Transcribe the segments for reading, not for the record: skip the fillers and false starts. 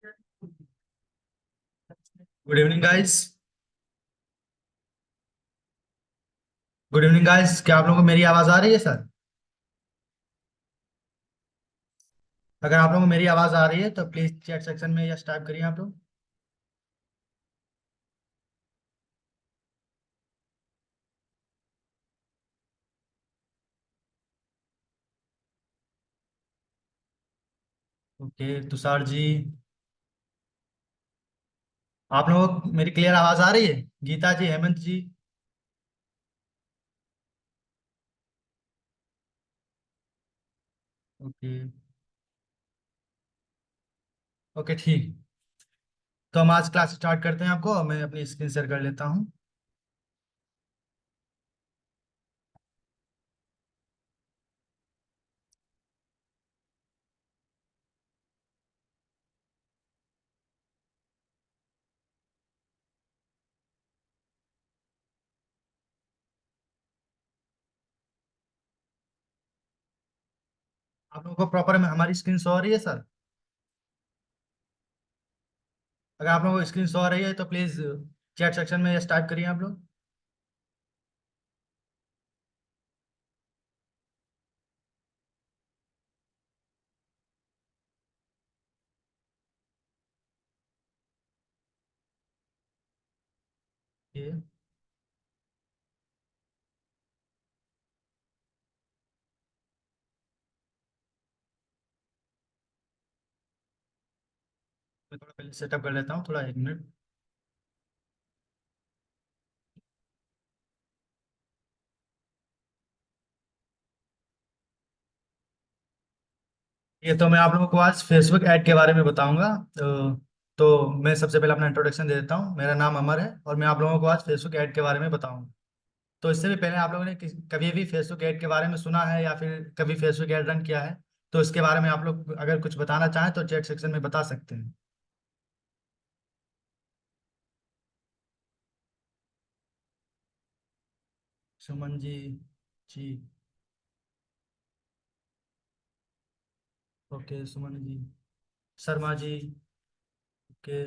Good evening guys. Good evening guys, क्या आप लोगों को मेरी आवाज आ रही है सर? अगर आप लोगों को मेरी आवाज आ रही है तो प्लीज चैट सेक्शन में यस टाइप करिए आप लोग। ओके तुषार जी, आप लोगों को मेरी क्लियर आवाज आ रही है? गीता जी, हेमंत जी। ओके। ओके ठीक। तो हम आज क्लास स्टार्ट करते हैं। आपको मैं अपनी स्क्रीन शेयर कर लेता हूँ। आप लोगों को प्रॉपर में हमारी स्क्रीन शो हो रही है सर? अगर आप लोगों को स्क्रीन शो हो रही है तो प्लीज चैट सेक्शन में यस टाइप करिए आप लोग। ये मैं थोड़ा पहले सेटअप कर लेता हूँ, थोड़ा एक मिनट। ये तो मैं आप लोगों को आज फेसबुक ऐड के बारे में बताऊंगा। तो मैं सबसे पहले अपना इंट्रोडक्शन दे देता हूँ। मेरा नाम अमर है और मैं आप लोगों को आज फेसबुक ऐड के बारे में बताऊंगा। तो इससे भी पहले आप लोगों ने कभी भी फेसबुक ऐड के बारे में सुना है या फिर कभी फेसबुक ऐड रन किया है? तो इसके बारे में आप लोग अगर कुछ बताना चाहें तो चैट सेक्शन में बता सकते हैं। सुमन जी। जी। ओके सुमन जी। शर्मा जी। ओके।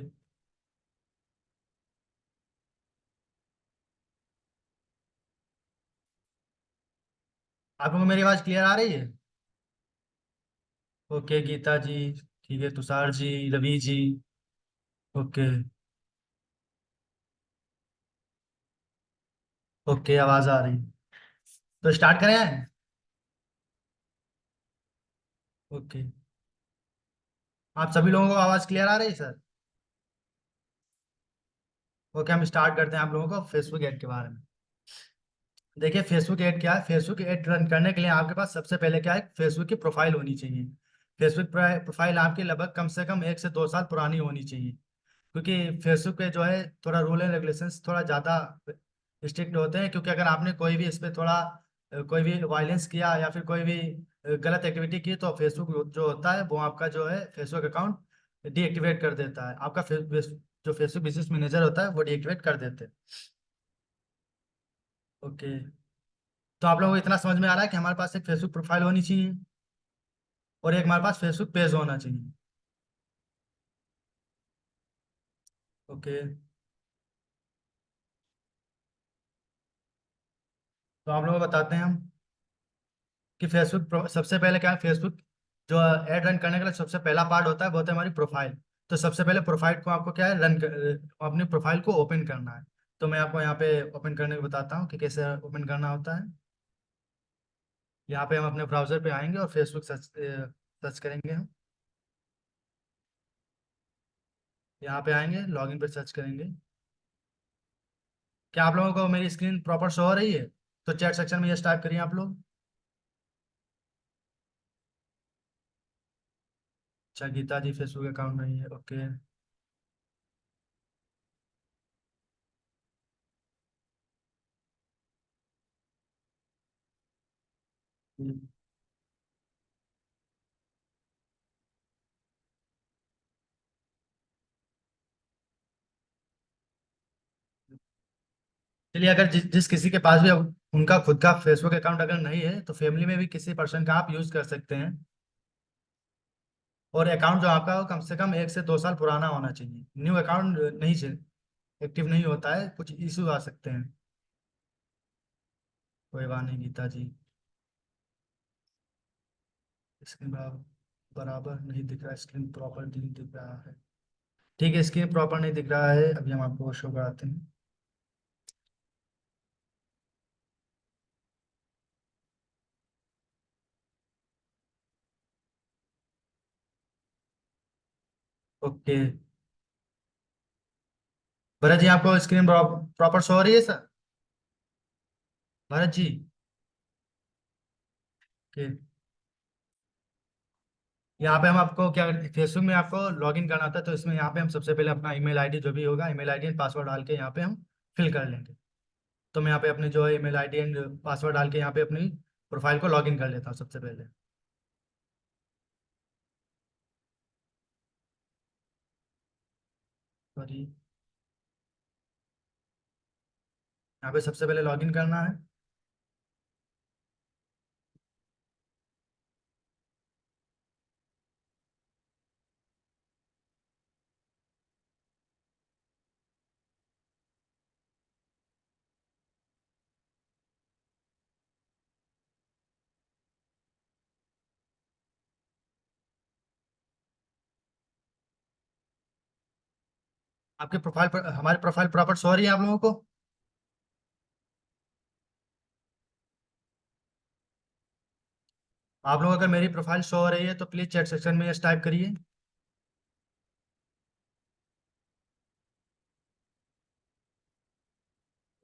आप लोगों को मेरी आवाज़ क्लियर आ रही है? ओके गीता जी। ठीक है तुषार जी, रवि जी। ओके। ओके आवाज़ आ रही है। तो स्टार्ट करें? ओके। आप सभी लोगों को आवाज़ क्लियर आ रही है सर? ओके हम स्टार्ट करते हैं आप लोगों को फेसबुक ऐड के बारे में। देखिए फेसबुक ऐड क्या है। फेसबुक ऐड रन करने के लिए आपके पास सबसे पहले क्या है, फेसबुक की प्रोफाइल होनी चाहिए। फेसबुक प्रोफाइल आपकी लगभग कम से कम 1 से 2 साल पुरानी होनी चाहिए। क्योंकि फेसबुक पे जो है थोड़ा रूल एंड रेगुलेशंस थोड़ा ज़्यादा स्ट्रिक्ट होते हैं। क्योंकि अगर आपने कोई भी इस पे थोड़ा कोई भी वायलेंस किया या फिर कोई भी गलत एक्टिविटी की तो फेसबुक जो होता है वो आपका जो है फेसबुक अकाउंट डीएक्टिवेट कर देता है। आपका जो फेसबुक बिजनेस मैनेजर होता है वो डीएक्टिवेट कर देते हैं। ओके। तो आप लोगों को इतना समझ में आ रहा है कि हमारे पास एक फेसबुक प्रोफाइल होनी चाहिए और एक हमारे पास फेसबुक पेज होना चाहिए। ओके। तो आप लोगों को बताते हैं हम कि फेसबुक सबसे पहले क्या है। फेसबुक जो ऐड रन करने के लिए सबसे पहला पार्ट होता है वो होता है हमारी प्रोफाइल। तो सबसे पहले प्रोफाइल को आपको क्या है अपनी प्रोफाइल को ओपन करना है। तो मैं आपको यहाँ पे ओपन करने को बताता हूँ कि कैसे ओपन करना होता है। यहाँ पे हम अपने ब्राउजर पे आएंगे और फेसबुक सर्च सर्च करेंगे हम। यहाँ पे आएंगे, लॉगिन पे सर्च करेंगे। क्या आप लोगों को मेरी स्क्रीन प्रॉपर शो हो रही है? तो चैट सेक्शन में ये टाइप करिए आप लोग। अच्छा गीता जी फेसबुक अकाउंट नहीं है। ओके। चलिए अगर जिस किसी के पास भी अब उनका खुद का फेसबुक अकाउंट अगर नहीं है तो फैमिली में भी किसी पर्सन का आप यूज कर सकते हैं। और अकाउंट जो आपका हो कम से कम 1 से 2 साल पुराना होना चाहिए। न्यू अकाउंट नहीं से एक्टिव नहीं होता है, कुछ इशू आ सकते हैं। कोई बात नहीं गीता जी। स्क्रीन बराबर नहीं दिख रहा, स्क्रीन प्रॉपर नहीं दिख रहा है। ठीक है, स्क्रीन प्रॉपर नहीं दिख रहा है, अभी हम आपको शो कराते हैं। ओके। भरत जी आपको स्क्रीन प्रॉपर शो हो रही है सर? भरत जी के यहाँ पे हम आपको क्या, फेसबुक में आपको लॉगिन करना था, तो इसमें यहाँ पे हम सबसे पहले अपना ईमेल आईडी जो भी होगा, ईमेल आईडी एंड पासवर्ड डाल के यहाँ पे हम फिल कर लेंगे। तो मैं यहाँ पे अपने जो है ईमेल आईडी एंड पासवर्ड डाल के यहाँ पे अपनी प्रोफाइल को लॉगिन कर लेता हूँ सबसे पहले। सॉरी, यहाँ पे सबसे पहले लॉगिन करना है। आपके प्रोफाइल पर हमारी प्रोफाइल प्रॉपर शो हो रही है आप लोगों को? आप लोग अगर मेरी प्रोफाइल शो हो रही है तो प्लीज चैट सेक्शन में यस टाइप करिए।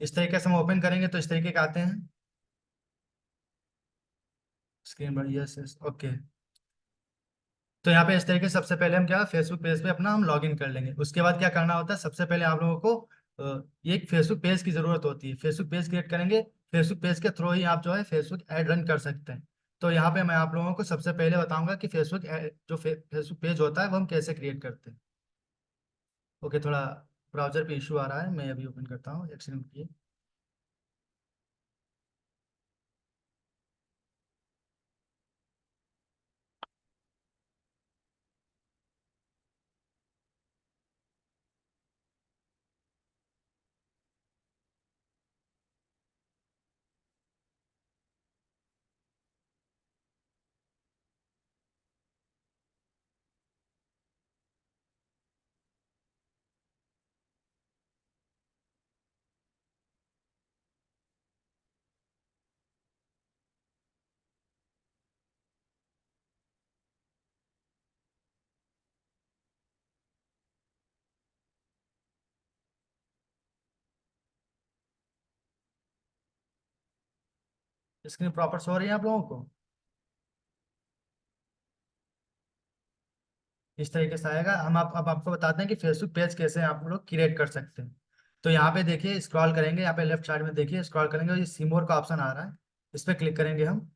इस तरीके से हम ओपन करेंगे तो इस तरीके के आते हैं स्क्रीन पर। Yes yes okay. तो यहाँ पे इस तरीके से सबसे पहले हम क्या फेसबुक पेज पे अपना हम लॉगिन कर लेंगे। उसके बाद क्या करना होता है, सबसे पहले आप लोगों को ये एक फेसबुक पेज की जरूरत होती है। फेसबुक पेज क्रिएट करेंगे, फेसबुक पेज के थ्रू ही आप जो है फेसबुक ऐड रन कर सकते हैं। तो यहाँ पे मैं आप लोगों को सबसे पहले बताऊंगा कि जो फेसबुक पेज होता है वो हम कैसे क्रिएट करते हैं। ओके, थोड़ा ब्राउजर पे इशू आ रहा है, मैं अभी ओपन करता हूँ, एक सेकंड रुकिए। स्क्रीन प्रॉपर शो हो रही है आप लोगों को? इस तरीके से आएगा। हम अब आपको बताते हैं कि फेसबुक पेज कैसे आप लोग क्रिएट कर सकते हैं। तो यहाँ पे देखिए, स्क्रॉल करेंगे, यहाँ पे लेफ्ट साइड में देखिए स्क्रॉल करेंगे और ये सीमोर का ऑप्शन आ रहा है, इस पर क्लिक करेंगे हम।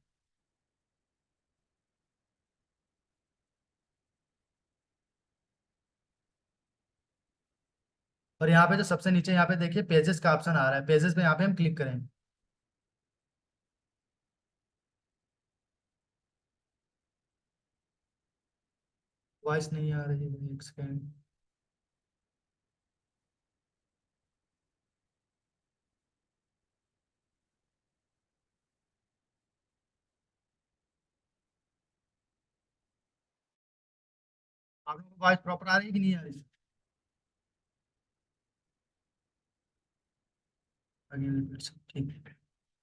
और यहाँ पे जो सबसे नीचे यहाँ पे देखिए पेजेस का ऑप्शन आ रहा है, पेजेस पे यहाँ पे हम क्लिक करेंगे। वॉइस नहीं आ रही है, एक सेकेंड। आप लोगों को वॉइस प्रॉपर आ रही है कि नहीं आ रही? अगेन रिपीट, ठीक है।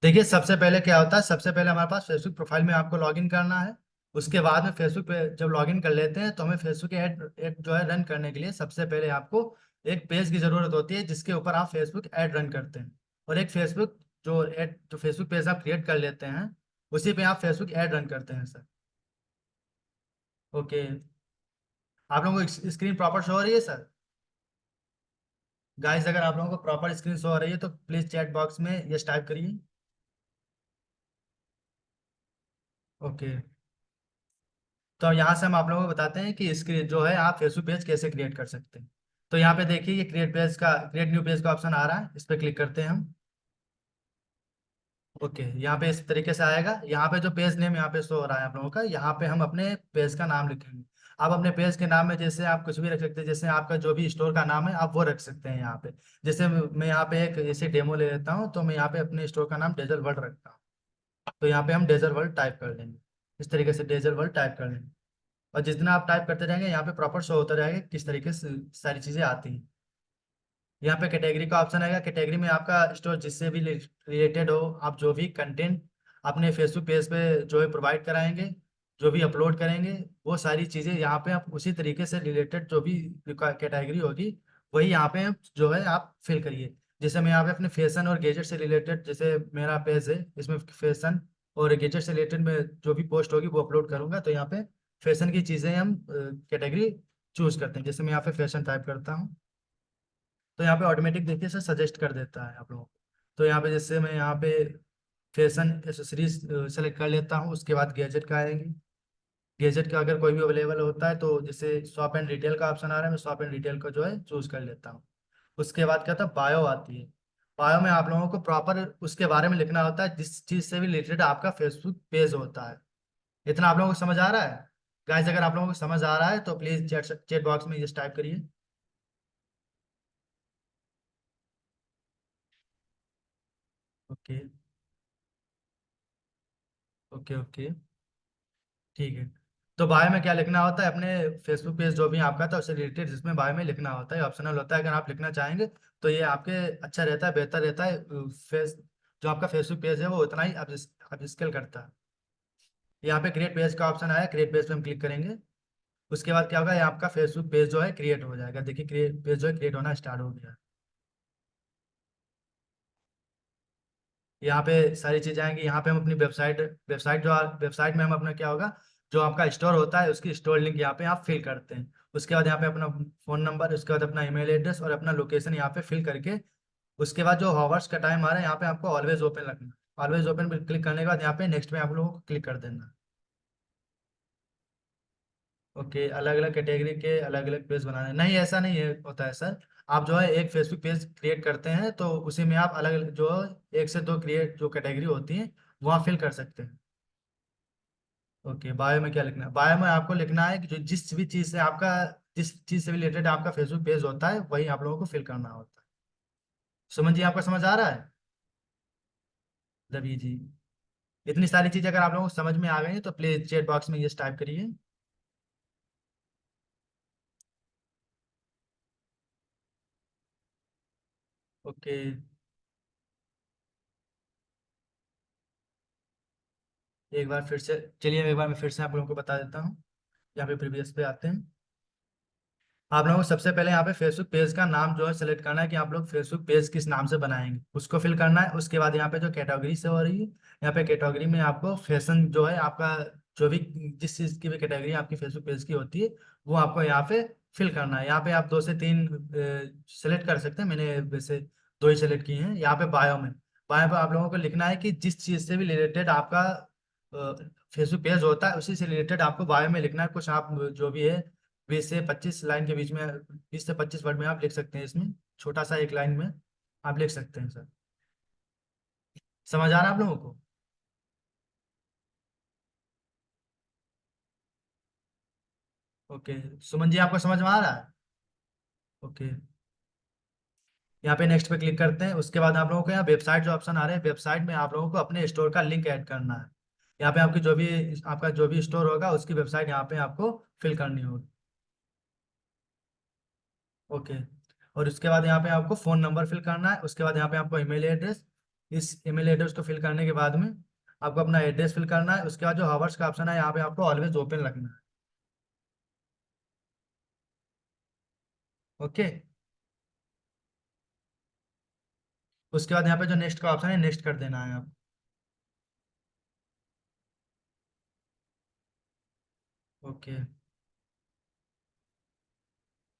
देखिए सबसे पहले क्या होता है, सबसे पहले हमारे पास फेसबुक प्रोफाइल में आपको लॉगिन करना है। उसके बाद में फेसबुक पे जब लॉगिन कर लेते हैं तो हमें फेसबुक ऐड ऐड जो है रन करने के लिए सबसे पहले आपको एक पेज की जरूरत होती है जिसके ऊपर आप फेसबुक ऐड रन करते हैं। और एक फेसबुक जो फेसबुक पेज आप क्रिएट कर लेते हैं उसी पे आप फेसबुक ऐड रन करते हैं सर। ओके। आप लोगों को स्क्रीन प्रॉपर शो हो रही है सर? गाइस अगर आप लोगों को प्रॉपर स्क्रीन शो हो रही है तो प्लीज चैट बॉक्स में यस टाइप करिए। ओके। तो यहाँ से हम आप लोगों को बताते हैं कि इसके जो है आप फेसबुक पेज कैसे क्रिएट कर सकते हैं। तो यहाँ पे देखिए ये क्रिएट न्यू पेज का ऑप्शन आ रहा है, इस पर क्लिक करते हैं हम। ओके, यहाँ पे इस तरीके से आएगा। यहाँ पे जो पेज नेम यहाँ पे शो हो रहा है आप लोगों का, यहाँ पे हम अपने पेज का नाम लिखेंगे। आप अपने पेज के नाम में जैसे आप कुछ भी रख सकते हैं, जैसे आपका जो भी स्टोर का नाम है आप वो रख सकते हैं यहाँ पे। जैसे मैं यहाँ पे एक जैसे डेमो ले लेता हूँ, तो मैं यहाँ पे अपने स्टोर का नाम डेजल वर्ल्ड रखता हूँ। तो यहाँ पे हम डेजल वर्ल्ड टाइप कर लेंगे। इस तरीके से डेजल वर्ल्ड टाइप कर लेंगे। और जितना आप टाइप करते रहेंगे यहाँ पे प्रॉपर शो होता रहेगा किस तरीके से सारी चीजें आती हैं। यहाँ पे कैटेगरी का ऑप्शन आएगा। कैटेगरी में आपका स्टोर जिससे भी रिलेटेड हो, आप जो भी कंटेंट अपने फेसबुक पेज पे जो है प्रोवाइड कराएंगे, जो भी अपलोड करेंगे, वो सारी चीज़ें यहाँ पे आप उसी तरीके से रिलेटेड जो भी कैटेगरी होगी वही यहाँ पे जो है आप फिल करिए। जैसे मैं यहाँ पे अपने फैशन और गैजेट से रिलेटेड, जैसे मेरा पेज है इसमें फैशन और गैजेट से रिलेटेड में जो भी पोस्ट होगी वो अपलोड करूंगा, तो यहाँ पे फैशन की चीज़ें हम कैटेगरी चूज करते हैं। जैसे मैं यहाँ पे फैशन टाइप करता हूँ, तो यहाँ पे ऑटोमेटिक देखिए से सजेस्ट कर देता है आप लोगों को। तो यहाँ पे जैसे मैं यहाँ पे फैशन एसेसरीज सेलेक्ट कर लेता हूँ, उसके बाद गैजेट का आएंगे। गैजेट का अगर कोई भी अवेलेबल होता है तो जैसे शॉप एंड रिटेल का ऑप्शन आ रहा है, मैं शॉप एंड रिटेल का जो है चूज कर लेता हूँ। उसके बाद क्या होता है, बायो आती है। बायो में आप लोगों को प्रॉपर उसके बारे में लिखना होता है जिस चीज से भी रिलेटेड आपका फेसबुक पेज होता है। इतना आप लोगों को समझ आ रहा है? गाइस अगर आप लोगों को समझ आ रहा है तो प्लीज चैट चैट बॉक्स में ये टाइप करिए। ओके ओके ओके, ठीक है। तो बायो में क्या लिखना होता है, अपने फेसबुक पेज जो भी आपका था उससे रिलेटेड जिसमें बायो में लिखना होता है, ऑप्शनल होता है। अगर आप लिखना चाहेंगे तो ये आपके अच्छा रहता है, बेहतर रहता है। फेस जो आपका फेसबुक पेज है वो उतना ही अब स्केल करता है। यहाँ पे क्रिएट पेज का ऑप्शन आया, क्रिएट पेज पे हम क्लिक करेंगे। उसके बाद क्या होगा, ये आपका फेसबुक पेज जो है क्रिएट हो जाएगा। देखिए क्रिएट पेज जो है क्रिएट होना स्टार्ट हो गया। यहाँ पे सारी चीजें आएंगी। यहाँ पे हम अपनी वेबसाइट वेबसाइट जो वेबसाइट में हम अपना क्या होगा, जो आपका स्टोर होता है उसकी स्टोर लिंक यहाँ पे आप फिल करते हैं। उसके बाद यहाँ पे अपना फोन नंबर, उसके बाद अपना ईमेल एड्रेस और अपना लोकेशन यहाँ पे फिल करके, उसके बाद जो हॉवर्स का टाइम आ रहा है यहाँ पे आपको ऑलवेज ओपन रखना है। ऑलवेज ओपन पे क्लिक करने के बाद यहाँ पे नेक्स्ट में आप लोगों को क्लिक कर देना। ओके, अलग अलग कैटेगरी के अलग अलग पेज बनाने नहीं, ऐसा नहीं है होता है सर। आप जो है एक फेसबुक पेज क्रिएट करते हैं तो उसी में आप अलग अलग जो एक से दो क्रिएट जो कैटेगरी होती है वहाँ फिल कर सकते हैं। ओके, बायो में क्या लिखना है, बायो में आपको लिखना है कि जो जिस भी चीज़ से आपका, जिस चीज़ से रिलेटेड आपका फेसबुक पेज होता है वही आप लोगों को फिल करना होता है। सुमन जी आपका समझ आ रहा है? रवि जी, इतनी सारी चीज़ अगर आप लोगों को समझ में आ गई है तो प्लीज चैट बॉक्स में ये टाइप करिए। ओके, एक बार फिर से चलिए, एक बार मैं फिर से आप लोगों को बता देता हूँ। यहाँ पे प्रीवियस पे आते हैं। आप लोगों को सबसे पहले यहाँ पे फेसबुक पेज का नाम जो है सेलेक्ट करना है कि आप लोग फेसबुक पेज किस नाम से बनाएंगे, उसको फिल करना है। उसके बाद यहाँ पे जो कैटेगरी से हो रही है, यहाँ पे कैटेगरी में आपको फैशन जो है आपका, जो भी जिस चीज़ की भी कैटेगरी आपकी फेसबुक पेज की होती है वो आपको यहाँ पे फिल करना है। यहाँ पे आप दो से तीन सेलेक्ट कर सकते हैं, मैंने वैसे दो ही सेलेक्ट किए हैं। यहाँ पे बायो में, बायो पे आप लोगों को लिखना है कि जिस चीज़ से भी रिलेटेड आपका फेसबुक पेज होता है उसी से रिलेटेड आपको बायो में लिखना है। कुछ आप जो भी है 20 से 25 लाइन के बीच में, 20 से 25 वर्ड में आप लिख सकते हैं इसमें, छोटा सा एक लाइन में आप लिख सकते हैं सर। समझ आ रहा है आप लोगों को? ओके, सुमन जी आपको समझ में आ रहा है? ओके, यहाँ पे नेक्स्ट पे क्लिक करते हैं। उसके बाद आप लोगों को यहाँ वेबसाइट जो ऑप्शन आ रहे हैं, वेबसाइट में आप लोगों को अपने स्टोर का लिंक ऐड करना है। यहाँ पे आपकी जो भी आपका जो भी स्टोर होगा उसकी वेबसाइट यहाँ पे आपको फिल करनी होगी। ओके, और उसके बाद यहाँ पे आपको फ़ोन नंबर फिल करना है। उसके बाद यहाँ पे आपको ईमेल एड्रेस, इस ईमेल एड्रेस को फिल करने के बाद में आपको अपना एड्रेस फिल करना है। उसके बाद जो हावर्स का ऑप्शन है यहाँ पे आपको ऑलवेज ओपन रखना है। ओके, उसके बाद यहाँ पे जो नेक्स्ट का ऑप्शन है नेक्स्ट कर देना है आप। ओके,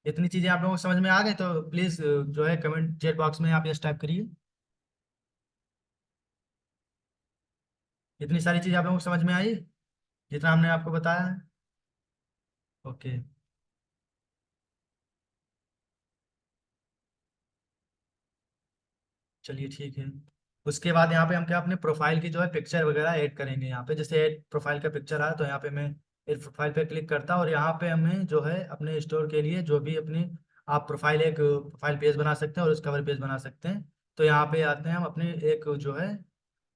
इतनी चीज़ें आप लोगों को समझ में आ गई तो प्लीज़ जो है कमेंट चैट बॉक्स में आप यस टाइप करिए। इतनी सारी चीज़ें आप लोगों को समझ में आई जितना हमने आपको बताया है? ओके, चलिए ठीक है। उसके बाद यहाँ पे हम क्या अपने प्रोफाइल की जो है पिक्चर वगैरह ऐड करेंगे। यहाँ पे जैसे ऐड प्रोफाइल का पिक्चर आया तो यहाँ पे मैं फिर प्रोफाइल पे क्लिक करता हूँ और यहाँ पे हमें जो है अपने स्टोर के लिए जो भी अपनी आप प्रोफाइल, एक प्रोफाइल पेज बना सकते हैं और उस कवर पेज बना सकते हैं। तो यहाँ पे आते हैं हम अपने एक जो है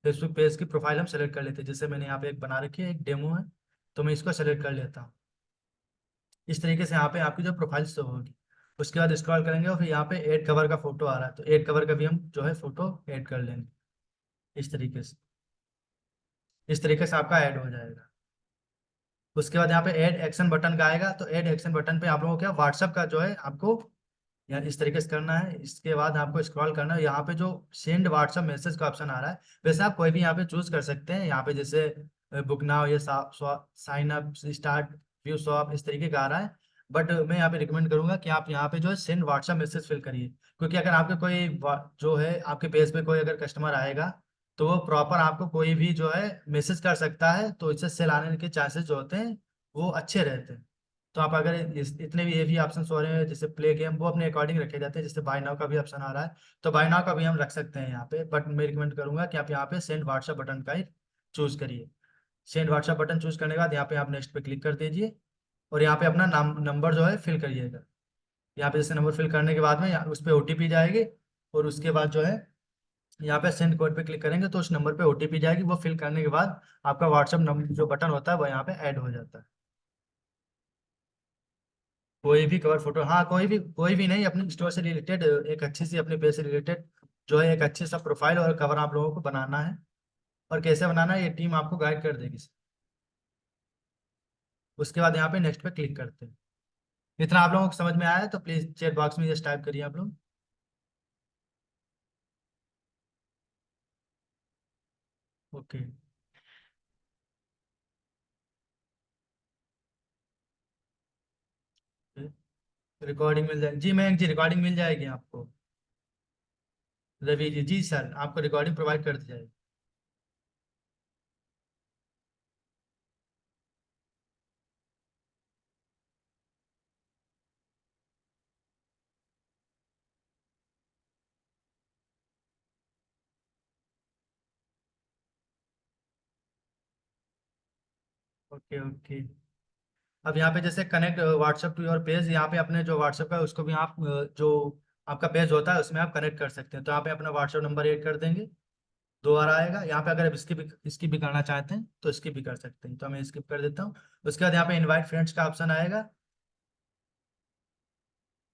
फेसबुक पेज की प्रोफाइल हम सेलेक्ट कर लेते हैं। जैसे मैंने यहाँ पे एक बना रखी है, एक डेमो है, तो मैं इसको सेलेक्ट कर लेता हूँ। इस तरीके से यहाँ पे आपकी जो प्रोफाइल शो होगी। उसके बाद स्क्रॉल करेंगे और फिर यहाँ पे ऐड कवर का फोटो आ रहा है, तो ऐड कवर का भी हम जो है फोटो ऐड कर लेंगे। इस तरीके से, इस तरीके से आपका ऐड हो जाएगा। उसके बाद यहाँ पे ऐड एक्शन बटन का आएगा, तो ऐड एक्शन बटन पे आप लोगों को क्या व्हाट्सएप का जो है आपको यार इस तरीके से करना है। इसके बाद आपको स्क्रॉल करना है, यहाँ पे जो सेंड व्हाट्सएप मैसेज का ऑप्शन आ रहा है, वैसे आप कोई भी यहाँ पे चूज कर सकते हैं। यहाँ पे जैसे बुक नाउ, ये sign up, start view shop, इस तरीके का आ रहा है। बट मैं यहाँ पे रिकमेंड करूंगा कि आप यहाँ पे जो है सेंड व्हाट्सएप मैसेज फिल करिए, क्योंकि अगर आपके कोई जो है आपके पेज पे कोई अगर कस्टमर आएगा, तो वो प्रॉपर आपको कोई भी जो है मैसेज कर सकता है, तो इससे सेल आने के चांसेस जो होते हैं वो अच्छे रहते हैं। तो आप अगर इतने भी ये भी ऑप्शन हो रहे हैं जैसे प्ले गेम, वो अपने अकॉर्डिंग रखे जाते हैं। जैसे बाय नाउ का भी ऑप्शन आ रहा है, तो बाय नाउ का भी हम रख सकते हैं यहाँ पे। बट मैं रिकमेंड करूंगा कि आप यहाँ पे सेंड व्हाट्सएप बटन का ही चूज करिए। सेंड व्हाट्सएप बटन चूज करने के बाद यहाँ पे आप नेक्स्ट पे क्लिक कर दीजिए और यहाँ पे अपना नाम नंबर जो है फिल करिएगा। यहाँ पे जैसे नंबर फिल करने के बाद में उस पर ओटीपी जाएगी, और उसके बाद जो है यहाँ पे सेंड कोड पे क्लिक करेंगे तो उस नंबर पे ओटीपी जाएगी। वो फिल करने के बाद आपका व्हाट्सएप नंबर जो बटन होता है वो यहाँ पे ऐड हो जाता है। कोई भी कवर फोटो, हाँ कोई भी नहीं, अपने स्टोर से रिलेटेड एक अच्छी सी अपने पेज से रिलेटेड जो है एक अच्छी सा प्रोफाइल और कवर आप लोगों को बनाना है। और कैसे बनाना है ये टीम आपको गाइड कर देगी। उसके बाद यहाँ पे नेक्स्ट पे क्लिक करते हैं। इतना आप लोगों को समझ में आया है तो प्लीज चैट बॉक्स में जस्ट टाइप करिए आप लोग। ओके। रिकॉर्डिंग मिल जाएगी जी मैम, जी रिकॉर्डिंग मिल जाएगी आपको। रवि जी, जी सर, आपको रिकॉर्डिंग प्रोवाइड कर दी जाएगी। Okay okay. अब यहाँ पे जैसे connect WhatsApp to your page, यहाँ पे अपने जो व्हाट्सएप का उसको भी आप जो आपका पेज होता है उसमें आप कनेक्ट कर सकते हैं। तो यहाँ पे अपना व्हाट्सएप नंबर ऐड कर देंगे, दो बार आएगा। यहाँ पे अगर आप इसकी भी करना चाहते हैं तो इसकी भी कर सकते हैं, तो मैं स्किप कर देता हूँ। उसके बाद यहाँ पे इनवाइट फ्रेंड्स का ऑप्शन आएगा।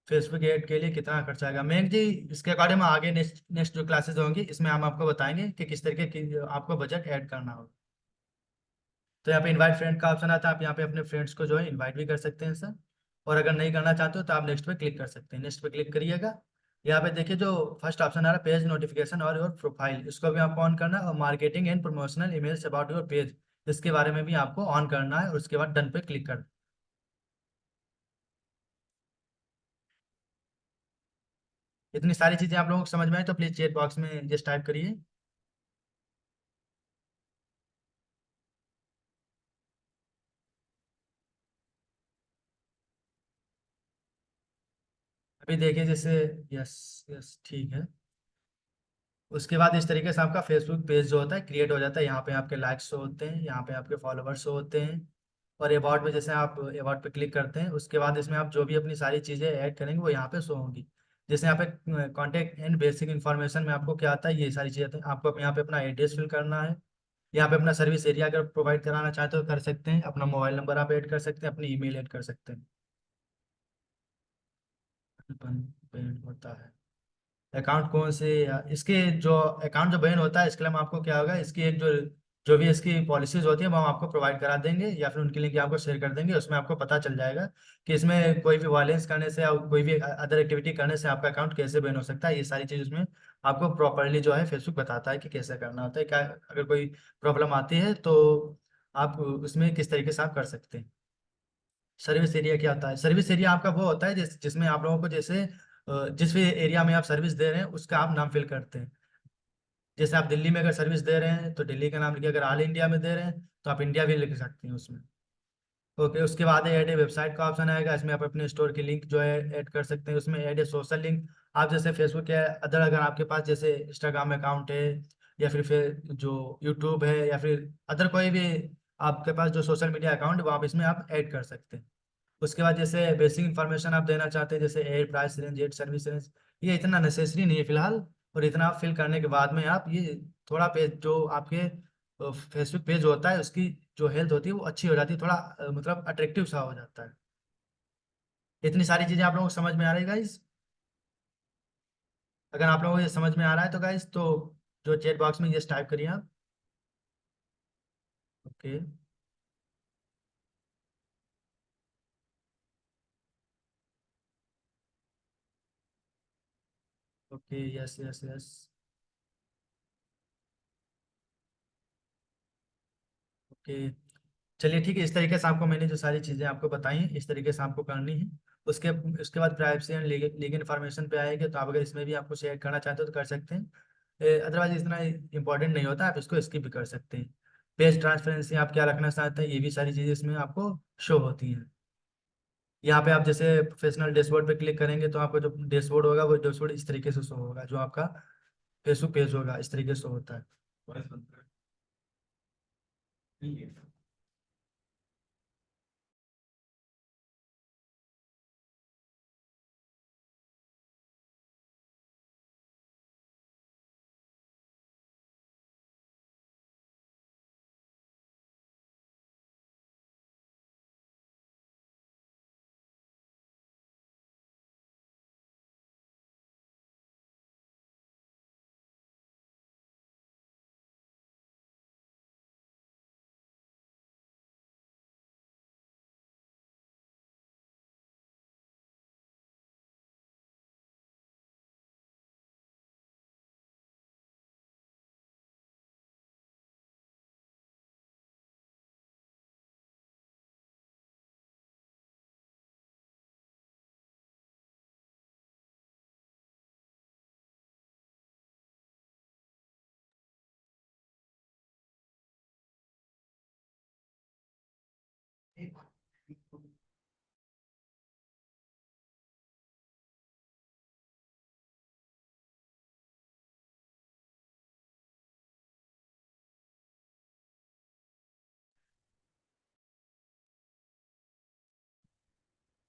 फेसबुक ऐड के लिए कितना खर्चा आएगा मैम जी, इसके अकॉर्डिंग हम आगे नेक्स्ट नेक्स्ट जो क्लासेस होंगी इसमें हम आपको बताएंगे कि किस तरीके की आपको बजट ऐड करना होगा। तो यहाँ पे इनवाइट फ्रेंड का ऑप्शन आता है, आप यहाँ पे अपने फ्रेंड्स को जो है इनवाइट भी कर सकते हैं सर। और अगर नहीं करना चाहते हो तो आप नेक्स्ट पे क्लिक कर सकते हैं। नेक्स्ट पे क्लिक करिएगा। यहाँ पे देखिए जो फर्स्ट ऑप्शन आ रहा है पेज नोटिफिकेशन और योर प्रोफाइल, इसको भी आपको ऑन करना है। और marketing and promotional image about your page, इसके बारे में भी आपको ऑन करना है। और उसके बाद डन पे क्लिक कर। इतनी सारी चीजें आप लोगों को समझ में आए तो प्लीज चेट बॉक्स में जस्ट टाइप करिए। अभी देखिए जैसे, यस यस ठीक है। उसके बाद इस तरीके से आपका फेसबुक पेज जो होता है क्रिएट हो जाता है। यहाँ पे आपके लाइक्स होते हैं, यहाँ पे आपके फॉलोवर्स होते हैं। और अबाउट में जैसे आप अबाउट पे क्लिक करते हैं उसके बाद इसमें आप जो भी अपनी सारी चीज़ें ऐड करेंगे वो यहाँ पे शो होंगी। जैसे यहाँ पे कॉन्टैक्ट एंड बेसिक इन्फॉर्मेशन में आपको क्या आता है, ये सारी चीज़ें आती हैं। आपको यहाँ पे अपना एड्रेस फिल करना है। यहाँ पे अपना सर्विस एरिया अगर प्रोवाइड कराना चाहते हो कर सकते हैं। अपना मोबाइल नंबर आप ऐड कर सकते हैं, अपनी ईमेल ऐड कर सकते हैं। पेमेंट होता है अकाउंट कौन से इसके जो अकाउंट जो बैन होता है इसके लिए हम आपको क्या होगा, इसकी एक जो जो भी इसकी पॉलिसीज होती है वो हम आपको प्रोवाइड करा देंगे, या फिर उनकी लिंक आपको शेयर कर देंगे। उसमें आपको पता चल जाएगा कि इसमें कोई भी वायलेंस करने से या कोई भी अदर एक्टिविटी करने से आपका अकाउंट कैसे बैन हो सकता है। ये सारी चीज़ उसमें आपको प्रॉपरली जो है फेसबुक बताता है कि कैसे करना होता है। क्या अगर कोई प्रॉब्लम आती है तो आप उसमें किस तरीके से आप कर सकते हैं। सर्विस एरिया क्या होता है, सर्विस एरिया आपका वो होता है जिसमें आप लोगों को जैसे जिस भी एरिया में आप सर्विस दे रहे हैं उसका आप नाम फिल करते हैं। जैसे आप दिल्ली में अगर सर्विस दे रहे हैं तो दिल्ली का नाम लिखिए, अगर ऑल इंडिया में दे रहे हैं तो आप इंडिया भी लिख सकते हैं उसमें। ओके। उसके बाद ऐड ए वेबसाइट का ऑप्शन आएगा, इसमें आप अपने स्टोर की लिंक जो है ऐड कर सकते हैं। उसमें ऐड ए सोशल लिंक, आप जैसे फेसबुक या अदर अगर आपके पास जैसे इंस्टाग्राम अकाउंट है, या फिर जो यूट्यूब है, या फिर अदर कोई भी आपके पास जो सोशल मीडिया अकाउंट वो आप इसमें आप ऐड कर सकते हैं। उसके बाद जैसे बेसिक इन्फॉर्मेशन आप देना चाहते हैं, जैसे add, price range, add, service range, ये इतना नेसेसरी नहीं है फिलहाल। और इतना आप फिल करने के बाद में आप ये थोड़ा पेज जो आपके फेसबुक पेज होता है उसकी जो हेल्थ होती है वो अच्छी हो जाती है, थोड़ा मतलब अट्रैक्टिव सा हो जाता है। इतनी सारी चीजें आप लोगों को समझ में आ रही है गाइस? अगर आप लोगों को ये समझ में आ रहा है तो गाइस, तो जो चैट बॉक्स में ये टाइप करिए आप। Okay. Okay, yes yes yes. Okay, चलिए ठीक है। इस तरीके से आपको मैंने जो सारी चीज़ें आपको बताई हैं इस तरीके से आपको करनी है। उसके उसके बाद प्राइवेसी एंड लीगल इन्फॉर्मेशन पे आएंगे, तो आप अगर इसमें भी आपको शेयर करना चाहते हो तो कर सकते हैं, अदरवाइज इतना इंपॉर्टेंट नहीं होता, आप इसको स्किप भी कर सकते हैं। पेज ट्रांसपेरेंसी आप क्या रखना चाहते हैं, ये भी सारी चीज़ें इसमें आपको शो होती हैं। यहाँ पे आप जैसे प्रोफेशनल डैशबोर्ड पे क्लिक करेंगे तो आपको जो डैशबोर्ड होगा वो डैशबोर्ड इस तरीके से शो होगा, जो आपका फेसबुक पेज होगा इस तरीके से होता है।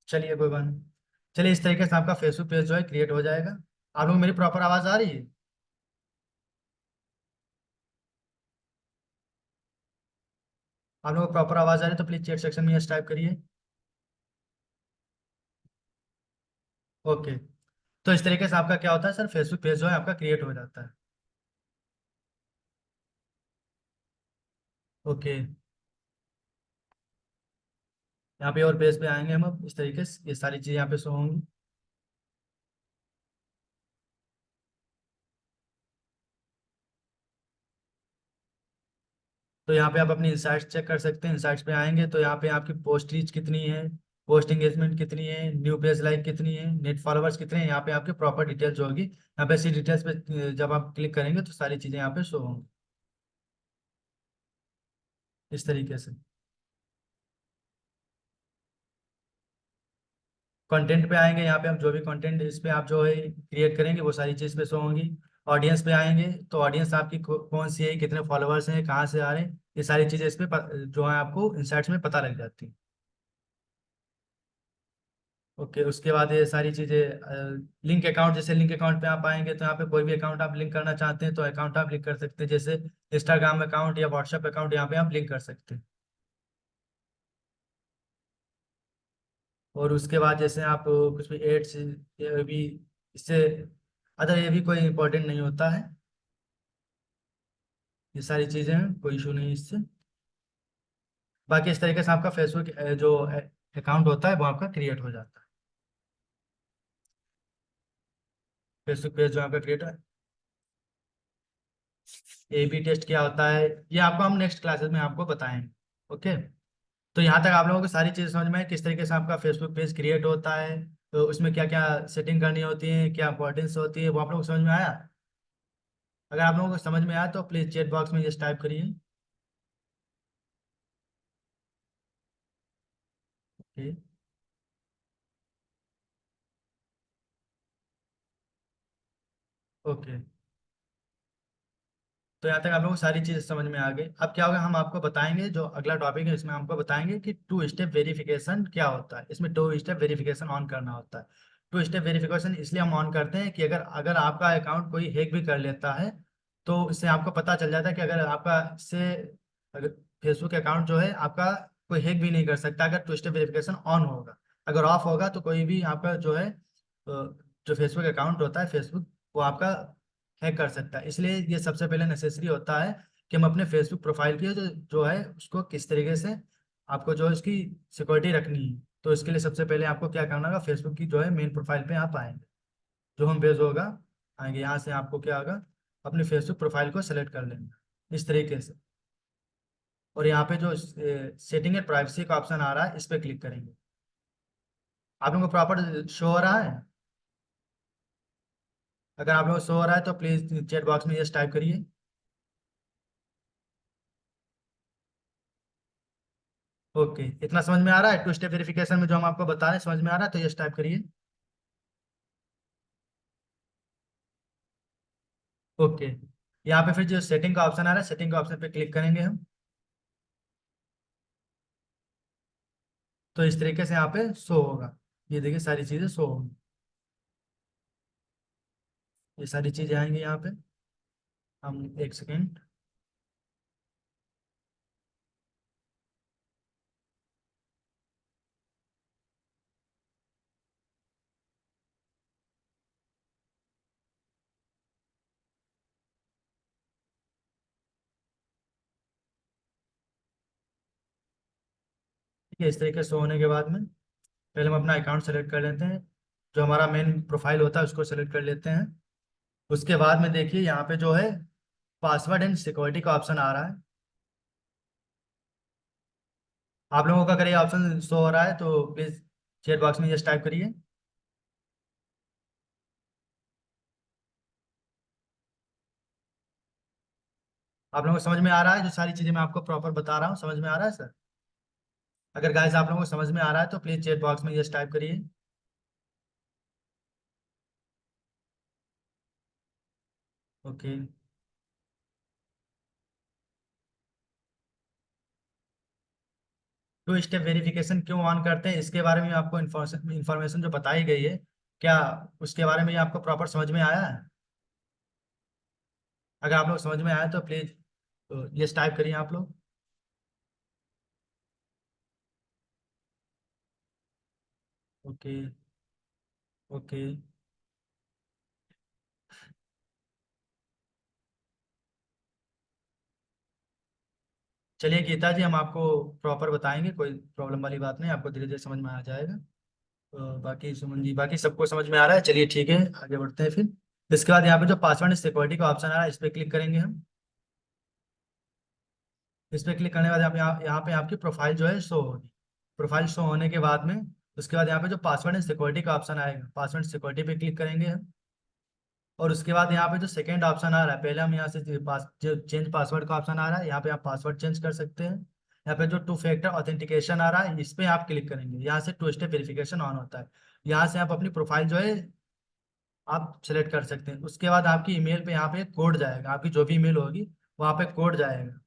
चलिए कोई बात नहीं। चलिए इस तरीके से आपका फेसबुक पेज जो है क्रिएट हो जाएगा। आप लोग मेरी प्रॉपर आवाज़ आ रही है? आप लोगों को प्रॉपर आवाज़ आ रही है तो प्लीज़ चैट सेक्शन में यस टाइप करिए। ओके। तो इस तरीके से आपका क्या होता है सर, फेसबुक पेज जो है आपका क्रिएट हो जाता है। ओके। यहाँ पे और पेज पे आएंगे हम, अब इस तरीके से ये सारी चीज़ें यहाँ पे शो होंगी। तो यहाँ पे आप अपनी इंसाइट्स चेक कर सकते हैं। इंसाइट्स पे आएंगे तो यहाँ पे आपकी पोस्ट रीच कितनी है, पोस्ट एंगेजमेंट कितनी है, न्यू पेज लाइक कितनी है, नेट फॉलोवर्स कितने हैं, यहाँ पे आपकी प्रॉपर डिटेल जो होगी यहाँ पे ऐसी डिटेल्स पे जब आप क्लिक करेंगे तो सारी चीज़ें यहाँ पे शो होंगी इस तरीके से। कंटेंट पे आएंगे, यहाँ पे हम जो भी कंटेंट इस पे आप जो है क्रिएट करेंगे वो सारी चीज़ पे शो होंगी। ऑडियंस पे आएंगे तो ऑडियंस आपकी कौन सी है, कितने फॉलोअर्स हैं, कहाँ से आ रहे हैं, ये सारी चीज़ें इस पे जो है आपको इंसाइट्स में पता लग जाती है। ओके, उसके बाद ये सारी चीज़ें लिंक अकाउंट, जैसे लिंक अकाउंट पे आप आएंगे तो यहाँ पे कोई भी अकाउंट आप लिंक करना चाहते हैं तो अकाउंट आप लिंक कर सकते हैं, जैसे इंस्टाग्राम अकाउंट या व्हाट्सएप अकाउंट यहाँ पे आप लिंक कर सकते हैं। और उसके बाद जैसे आप कुछ भी एड्स, ये भी इससे अदर ये भी कोई इंपॉर्टेंट नहीं होता है। ये सारी चीज़ें हैं, कोई इशू नहीं है इससे। बाकी इस तरीके से आपका फेसबुक जो अकाउंट होता है वो आपका क्रिएट हो जाता है। फेसबुक पेज जो आपका क्रिएट है। ए बी टेस्ट क्या होता है ये आपको हम नेक्स्ट क्लासेस में आपको बताएंगे। ओके। तो यहाँ तक आप लोगों को सारी चीज़ समझ में है किस तरीके से आपका फेसबुक पेज क्रिएट होता है, तो उसमें क्या क्या सेटिंग करनी होती है, क्या इंपॉर्टेंस होती है, वो आप लोगों को समझ में आया? अगर आप लोगों को समझ में आया तो प्लीज़ चैट बॉक्स में जस्ट टाइप करिए। ओके। ओके। तो यहाँ तक आप लोगों को सारी चीजें समझ में आ गई। अब क्या होगा, हम आपको बताएंगे जो अगला टॉपिक है, इसमें हमको बताएंगे कि टू स्टेप वेरिफिकेशन क्या होता है। इसमें टू स्टेप वेरिफिकेशन ऑन करना होता है। टू स्टेप वेरिफिकेशन इसलिए हम ऑन करते हैं कि अगर अगर आपका अकाउंट कोई हैक भी कर लेता है, तो इससे आपको पता चल जाता है कि अगर आपका इससे, अगर फेसबुक अकाउंट जो है आपका कोई हैक भी नहीं कर सकता अगर टू स्टेप वेरिफिकेशन ऑन होगा। अगर ऑफ होगा तो कोई भी आपका जो है जो फेसबुक अकाउंट होता है फेसबुक, वो आपका हैक कर सकता है। इसलिए ये सबसे पहले नेसेसरी होता है कि हम अपने फेसबुक प्रोफाइल की जो है उसको किस तरीके से आपको जो है उसकी सिक्योरिटी रखनी है। तो इसके लिए सबसे पहले आपको क्या करना होगा, फेसबुक की जो है मेन प्रोफाइल पे आप आएंगे, जो हम पेज होगा आएंगे, यहाँ से आपको क्या होगा, अपनी फेसबुक प्रोफाइल को सेलेक्ट कर लेंगे इस तरीके से। और यहाँ पे जो सेटिंग है प्राइवेसी का ऑप्शन आ रहा है, इस पर क्लिक करेंगे। आप लोगों को प्रॉपर शो हो रहा है? अगर आप लोगों को शो हो रहा है तो प्लीज चैट बॉक्स में यस टाइप करिए। ओके, इतना समझ में आ रहा है? टू स्टेप वेरिफिकेशन में जो हम आपको बता रहे हैं समझ में आ रहा है तो यस टाइप करिए। ओके, यहाँ पे फिर जो सेटिंग का ऑप्शन आ रहा है, सेटिंग का ऑप्शन पे क्लिक करेंगे हम। तो इस तरीके से यहाँ पे शो होगा। ये देखिए सारी चीजें शो होंगी, ये सारी चीजें आएंगी यहाँ पे। हम एक सेकेंड। ठीक है, इस तरीके से होने के बाद में पहले हम अपना अकाउंट सेलेक्ट कर लेते हैं, जो हमारा मेन प्रोफाइल होता है उसको सेलेक्ट कर लेते हैं। उसके बाद में देखिए यहाँ पे जो है पासवर्ड एंड सिक्योरिटी का ऑप्शन आ रहा है। आप लोगों का अगर ये ऑप्शन शो हो रहा है तो प्लीज चैट बॉक्स में जस्ट टाइप करिए। आप लोगों को समझ में आ रहा है जो सारी चीजें मैं आपको प्रॉपर बता रहा हूँ, समझ में आ रहा है सर? अगर गाइस आप लोगों को समझ में आ रहा है तो प्लीज चैट बॉक्स में जस्ट टाइप करिए। ओके, टू स्टेप वेरिफिकेशन क्यों ऑन करते हैं इसके बारे में आपको इन्फॉर्मेशन जो बताई गई है, क्या उसके बारे में आपको प्रॉपर समझ में आया है? अगर आप लोग समझ में आया तो प्लीज ये टाइप करिए आप लोग। ओके। ओके, चलिए गीता जी, हम आपको प्रॉपर बताएंगे, कोई प्रॉब्लम वाली बात नहीं, आपको धीरे धीरे समझ में आ जाएगा। बाकी सुमन जी, बाकी सबको समझ में आ रहा है? चलिए ठीक है, आगे बढ़ते हैं फिर। इसके बाद यहाँ पे जो पासवर्ड सिक्योरिटी का ऑप्शन आ रहा है इस पर क्लिक करेंगे हम। इस पर क्लिक करने के बाद यहाँ पे आपकी प्रोफाइल जो है शो होगी। प्रोफाइल शो होने के बाद में उसके बाद यहाँ पे जो पासवर्ड एंड सिक्योरिटी का ऑप्शन आएगा, पासवर्ड सिक्योरिटी पे क्लिक करेंगे हम। और उसके बाद यहाँ पे जो सेकंड ऑप्शन आ रहा है, पहले हम यहाँ से जो चेंज पासवर्ड का ऑप्शन आ रहा है, यहाँ पे आप पासवर्ड चेंज कर सकते हैं। यहाँ पे जो टू फैक्टर ऑथेंटिकेशन आ रहा है इस पे आप क्लिक करेंगे, यहाँ से टू स्टेप वेरिफिकेशन ऑन होता है। यहाँ से आप अपनी प्रोफाइल जो है आप सेलेक्ट कर सकते हैं। उसके बाद आपकी ईमेल पे यहाँ पे कोड जाएगा, आपकी जो भी ईमेल होगी वहाँ पे कोड जाएगा।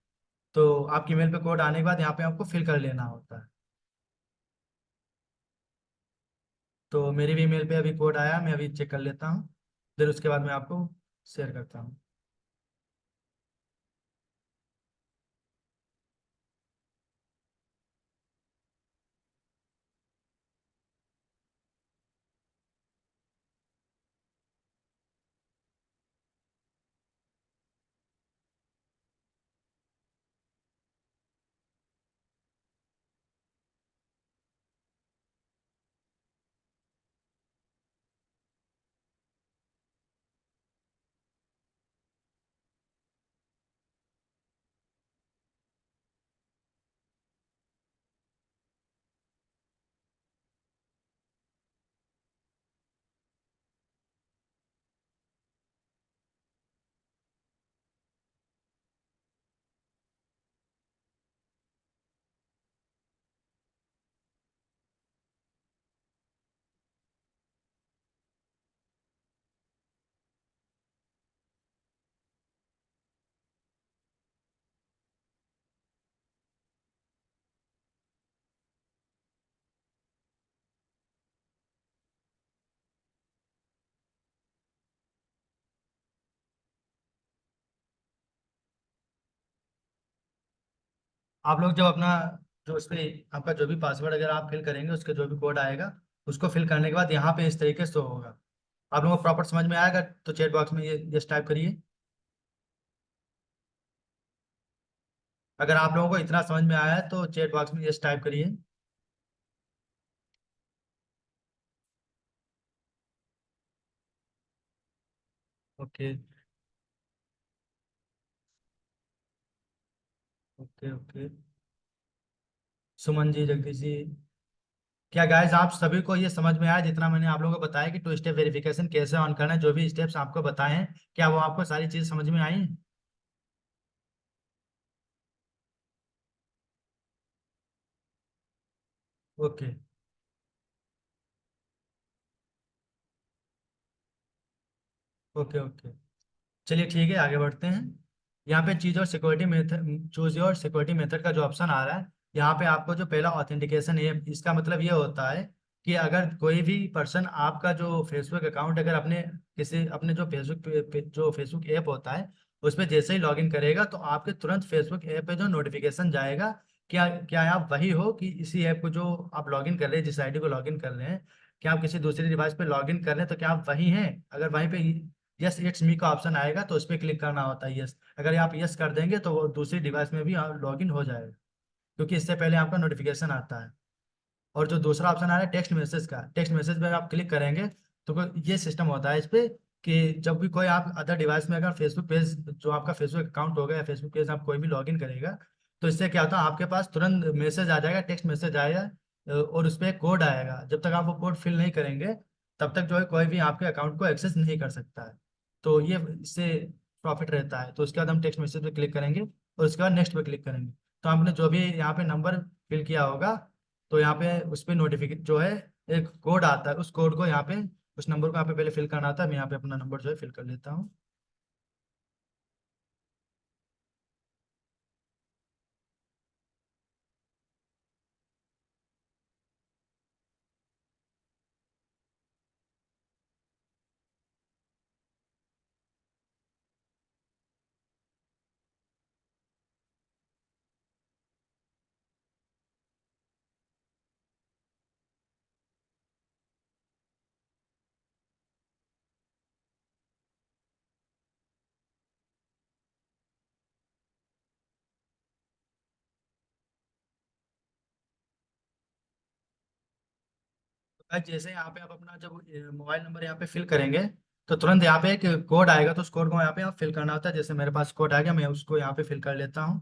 तो आपकी ईमेल पे कोड आने के बाद यहाँ पे आपको फिल कर लेना होता है। तो मेरी भी ईमेल पे अभी कोड आया, मैं अभी चेक कर लेता हूँ, फिर उसके बाद मैं आपको शेयर करता हूँ। आप लोग जब अपना जो उस पे आपका जो भी पासवर्ड अगर आप फिल करेंगे उसके जो भी कोड आएगा उसको फिल करने के बाद यहाँ पे इस तरीके से होगा। आप लोगों को प्रॉपर समझ में आएगा तो चैट बॉक्स में ये यस टाइप करिए। अगर आप लोगों को इतना समझ में आया है तो चैट बॉक्स में यस टाइप करिए। Okay okay okay. Suman ji, Jagdish ji, क्या गाइस आप सभी को ये समझ में आया जितना मैंने आप लोगों को बताया कि टू स्टेप वेरिफिकेशन कैसे ऑन करना है, जो भी स्टेप्स आपको बताए हैं, क्या वो आपको सारी चीज समझ में आई? Okay okay okay. चलिए ठीक है, आगे बढ़ते हैं। यहाँ पे चीज और सिक्योरिटी मेथड, चूज और सिक्योरिटी मेथड का जो ऑप्शन आ रहा है, यहाँ पे आपको जो पहला ऑथेंटिकेशन है, इसका मतलब ये होता है कि अगर कोई भी पर्सन आपका जो फेसबुक अकाउंट अगर अपने किसी अपने जो जो फेसबुक ऐप होता है उस पर जैसे ही लॉगिन करेगा तो आपके तुरंत फेसबुक ऐप पे जो नोटिफिकेशन जाएगा, क्या क्या आप वही हो कि इसी ऐप को जो आप लॉगिन कर रहे हैं, जिस आईडी को लॉगिन कर रहे हैं, क्या आप किसी दूसरी डिवाइस पे लॉगिन कर रहे हैं, तो क्या आप वही हैं? अगर वहीं पे यस इट्स मी का ऑप्शन आएगा तो उस पर क्लिक करना होता है यस। अगर आप यस कर देंगे तो वो दूसरी डिवाइस में भी लॉगिन हो जाएगा, क्योंकि इससे पहले आपका नोटिफिकेशन आता है। और जो दूसरा ऑप्शन आ रहा है टेक्स्ट मैसेज का, टेक्स्ट मैसेज पे आप क्लिक करेंगे तो ये सिस्टम होता है इस पे कि जब भी कोई आप अदर डिवाइस में अगर फेसबुक पेज जो आपका फेसबुक अकाउंट होगा या फेसबुक पेज आप कोई भी लॉगिन करेगा तो इससे क्या होता है, आपके पास तुरंत मैसेज आ जाएगा, टेक्स्ट मैसेज आएगा, और उस पर एक कोड आएगा। जब तक आप वो कोड फिल नहीं करेंगे तब तक जो है कोई भी आपके अकाउंट को एक्सेस नहीं कर सकता है। तो ये इससे प्रॉफिट रहता है। तो उसके बाद हम टेक्स्ट मैसेज पे क्लिक करेंगे और उसके बाद नेक्स्ट पे क्लिक करेंगे। तो आपने जो भी यहाँ पे नंबर फिल किया होगा तो यहाँ पे उस पर नोटिफिकेशन जो है एक कोड आता है, उस कोड को यहाँ पे उस नंबर को यहाँ पे पहले फिल करना आता है। मैं यहाँ पे अपना नंबर जो है फिल कर लेता हूँ। तो guys, जैसे यहाँ पे आप अपना जब मोबाइल नंबर यहाँ पे फिल करेंगे तो तुरंत यहाँ पे एक कोड आएगा, तो उस कोड को यहाँ पे आप फिल करना होता है। जैसे मेरे पास कोड आ गया, मैं उसको यहाँ पे फिल कर लेता हूँ।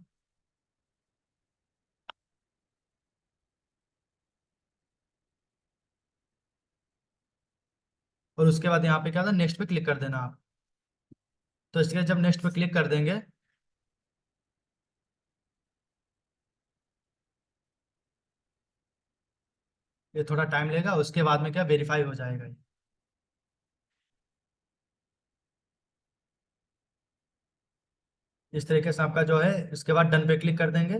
और उसके बाद यहाँ पे क्या था, नेक्स्ट पे क्लिक कर देना आप। तो इसके बाद जब नेक्स्ट पे क्लिक कर देंगे, ये थोड़ा टाइम लेगा, उसके बाद में क्या वेरीफाई हो जाएगा ये। इस तरीके से आपका जो है, इसके बाद डन पे क्लिक कर देंगे।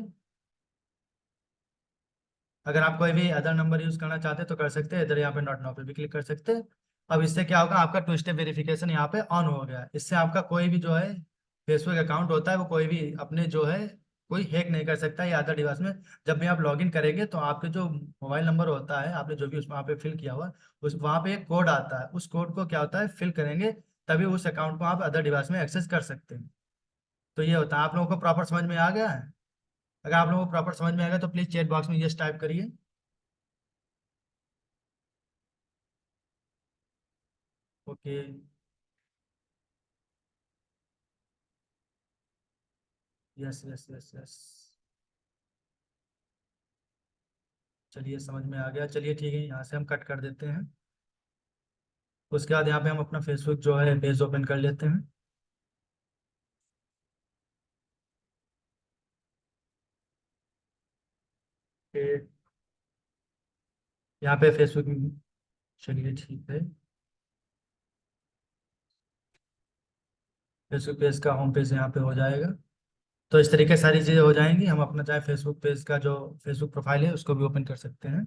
अगर आप कोई भी अदर नंबर यूज करना चाहते हैं तो कर सकते हैं, इधर यहाँ पे नॉट नाउ पे भी क्लिक कर सकते हैं। अब इससे क्या होगा, आपका टू स्टेप वेरिफिकेशन यहाँ पे ऑन हो गया। इससे आपका कोई भी जो है फेसबुक अकाउंट होता है वो कोई भी अपने जो है कोई हैक नहीं कर सकता है अदर डिवाइस में। जब भी आप लॉगिन करेंगे तो आपके जो मोबाइल नंबर होता है, आपने जो भी उस वहाँ पे फिल किया हुआ, उस वहाँ पे एक कोड आता है, उस कोड को क्या होता है फिल करेंगे तभी उस अकाउंट को आप अदर डिवाइस में एक्सेस कर सकते हैं। तो ये होता है। आप लोगों को प्रॉपर समझ में आ गया है? अगर आप लोगों को प्रॉपर समझ में आ गया तो प्लीज चैट बॉक्स में यस टाइप करिए। Okay. Yes yes yes yes. चलिए समझ में आ गया। चलिए ठीक है, यहाँ से हम कट कर देते हैं। उसके बाद यहाँ पे हम अपना फेसबुक जो है पेज ओपन कर लेते हैं। फिर यहाँ पे फेसबुक, चलिए ठीक है, फेसबुक पेज का होम पेज यहाँ पे हो जाएगा। तो इस तरीके से सारी चीज़ें हो जाएंगी। हम अपना चाहे फेसबुक पेज का जो फेसबुक प्रोफाइल है उसको भी ओपन कर सकते हैं।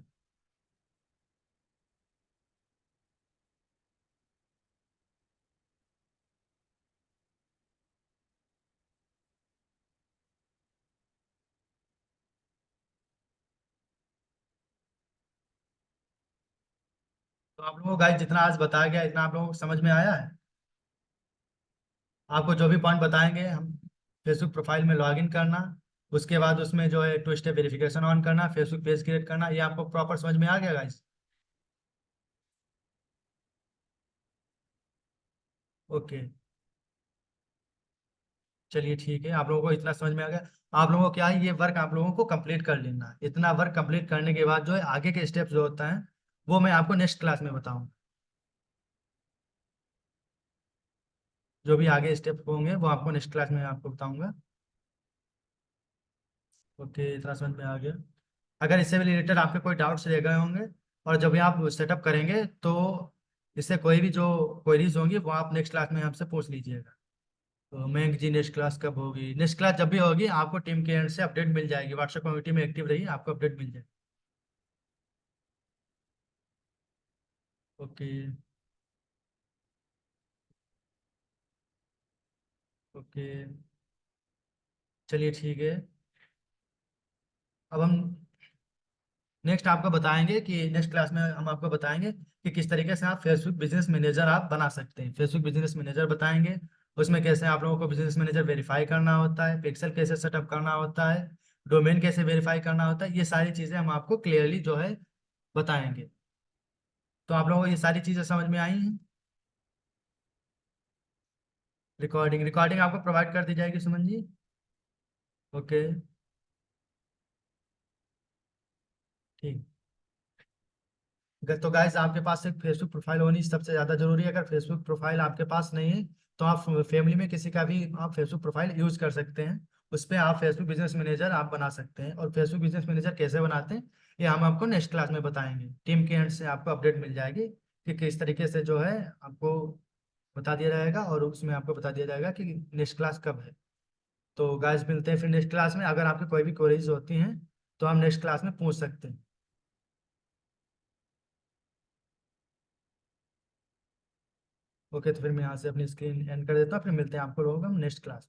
आप लोगों को गाइस जितना आज बताया गया इतना आप लोगों को समझ में आया है? आपको जो भी पॉइंट बताएंगे हम, फेसबुक प्रोफाइल में लॉगिन करना, उसके बाद उसमें जो है 2 स्टेप वेरिफिकेशन ऑन करना, फेसबुक पेज क्रिएट करना, ये आपको प्रॉपर समझ में आ गया गाइस? ओके, चलिए ठीक है, आप लोगों को इतना समझ में आ गया। आप लोगों को क्या है, ये वर्क आप लोगों को कंप्लीट कर लेना है। इतना वर्क कंप्लीट करने के बाद जो है आगे के स्टेप्स जो होता है वो मैं आपको नेक्स्ट क्लास में बताऊँ। जो भी आगे स्टेप होंगे वो आपको नेक्स्ट क्लास में आपको बताऊंगा। ओके, इतना समझ में आ गया। अगर इससे भी रिलेटेड आपके कोई डाउट्स रह गए होंगे और जब भी आप सेटअप करेंगे तो इससे कोई भी जो क्वेरीज होंगी वो आप नेक्स्ट क्लास में हमसे पूछ लीजिएगा। तो मैं जी, नेक्स्ट क्लास कब होगी? नेक्स्ट क्लास जब भी होगी आपको टीम के एंड से अपडेट मिल जाएगी। व्हाट्सएप कम्युनिटी में एक्टिव रहिए, आपको अपडेट मिल जाएगी। ओके। ओके, चलिए ठीक है। अब हम नेक्स्ट आपको बताएंगे कि नेक्स्ट क्लास में हम आपको बताएंगे कि किस तरीके से आप फेसबुक बिजनेस मैनेजर आप बना सकते हैं। फेसबुक बिजनेस मैनेजर बताएंगे, उसमें कैसे आप लोगों को बिजनेस मैनेजर वेरीफाई करना होता है, पिक्सल कैसे सेटअप करना होता है, डोमेन कैसे वेरीफाई करना होता है, ये सारी चीज़ें हम आपको क्लियरली जो है बताएंगे। तो आप लोगों को ये सारी चीज़ें समझ में आई हैं? रिकॉर्डिंग रिकॉर्डिंग आपको प्रोवाइड कर दी जाएगी सुमन जी। ओके, ठीक। तो गाइस आपके पास एक फेसबुक प्रोफाइल होनी सबसे ज़्यादा जरूरी है। अगर फेसबुक प्रोफाइल आपके पास नहीं है तो आप फैमिली में किसी का भी आप फेसबुक प्रोफाइल यूज कर सकते हैं। उस पर आप फेसबुक बिजनेस मैनेजर आप बना सकते हैं। और फेसबुक बिजनेस मैनेजर कैसे बनाते हैं ये हम आपको नेक्स्ट क्लास में बताएंगे। टीम के एंड से आपको अपडेट मिल जाएगी कि किस तरीके से जो है आपको बता दिया जाएगा, और उसमें आपको बता दिया जाएगा कि नेक्स्ट क्लास कब है। तो गाइस मिलते हैं फिर नेक्स्ट क्लास में। अगर आपकी कोई भी क्वेरीज होती हैं तो हम नेक्स्ट क्लास में पूछ सकते हैं। ओके, तो फिर मैं यहाँ से अपनी स्क्रीन एंड कर देता हूँ, फिर मिलते हैं आपको लोगों को हम नेक्स्ट क्लास।